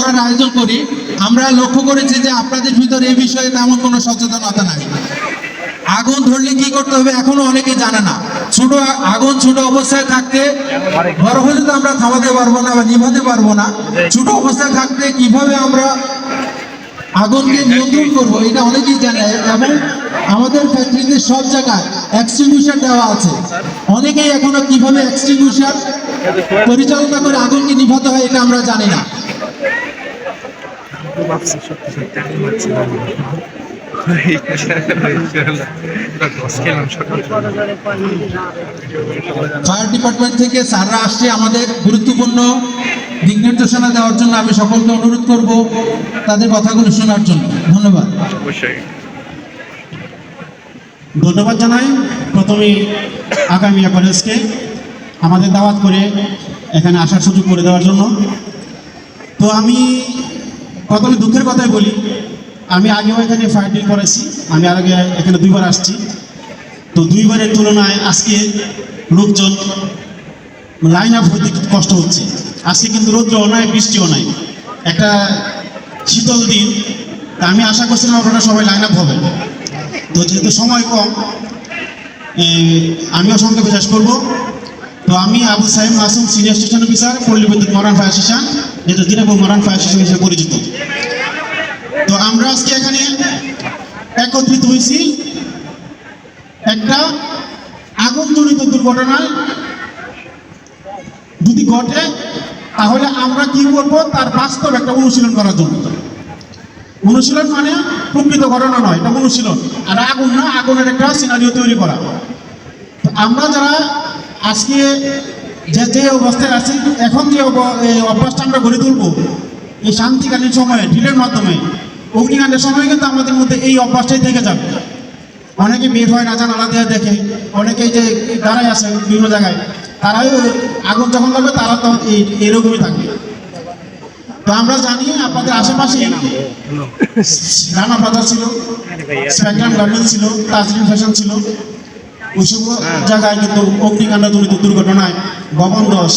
দুর্ঘটনার আয়োজন করি, আমরা লক্ষ্য করেছি যে আপনাদের ভিতরে এই বিষয়ে তেমন কোনো সচেতনতা নাই। আগুন ধরলে কি করতে হবে এখনো অনেকে জানে না। আগুন ছোট অবস্থায় থাকতে, বড় হলে তো আমরা থামাতে পারবো না বা নিভাতে পারবো না। ছোট অবস্থায় থাকতে কিভাবে আমরা আগুনকে নিয়ন্ত্রণ করবো এটা অনেকেই জানে, এবং আমাদের ফ্যাক্টরিতে সব জায়গায় এক্সটিংগুইশার দেওয়া আছে। অনেকেই এখনো কিভাবে এক্সটিংগুইশার পরিচালনা করে আগুনকে নিভাতে হয় এটা আমরা জানি না। ফায়ার ডিপার্টমেন্ট থেকে স্যাররা আসছে আমাদের গুরুত্বপূর্ণ দিক নির্দেশনা দেওয়ার জন্য। আমি সকলকে অনুরোধ করব তাদের কথাগুলো শোনার জন্য। ধন্যবাদ। ধন্যবাদ জানাই প্রথমেই আকামিয়া কলেজকে আমাদের দাওয়াত করে এখানে আসার সুযোগ করে দেওয়ার জন্য। তো আমি প্রথমে দুঃখের কথাই বলি, আমি আগেও এখানে ফায়ার করেছি, আমি আর আগে এখানে 2বার আসছি। তো 2বারের তুলনায় আজকে লোকজন লাইন আপ হইতে কষ্ট হচ্ছে। আজকে কিন্তু রৌদ্রও নাই, বৃষ্টিও নাই, একটা শীতল দিন। তা আমি আশা করছিলাম আপনারা সবাই লাইন আপ হবে। তো যেহেতু সময় কম, আমিও সংক্ষেপে শেষ করবো। তো আমি Abu Saim Masum, senior station officer, পল্লী বিদ্যুৎ মরান ফায়ার স্টেশন, যেটা দিনাজপুর মরান ফায়ার স্টেশন হিসেবে পরিচিত। তো আমরা আজকে এখানে একত্রিত হয়েছি একটা আগুনজনিত দুর্ঘটনায় যদি ঘটে তাহলে আমরা কি করব তার বাস্তব একটা অনুশীলন করার জন্য। অনুশীলন মানে প্রকৃত ঘটনা নয়, এটা অনুশীলন। আর আগুন না, আগুনের একটা সিনারিও তৈরি করা। তো আমরা যারা আজকে যে অবস্থায় আছি, এখন যে অভ্যাসটা আমরা গড়ে তুলব এই শান্তিকালীন সময়ে ঢিলের মাধ্যমে, অগ্নিকাণ্ডের সময় কিন্তু আমাদের মধ্যে এই অভ্যাসটাই থেকে যাবে। অনেকে বের হয় না, জানালা দিয়ে দেখে, অনেকেই যে দাঁড়ায় আছে বিভিন্ন জায়গায়, তারাই আগুন যখন লাগবে তারা তো এরকমই থাকবে। তো আমরা জানি আপনাদের আশেপাশে রানা বাজার ছিল, স্প্যাকট্রাম গার্মেন্টস ছিল, তাজরিন ফ্যাশন ছিল। ওইসব জায়গায় কিন্তু অগ্নিকাণ্ডজনিত দুর্ঘটনায় ভবন ধস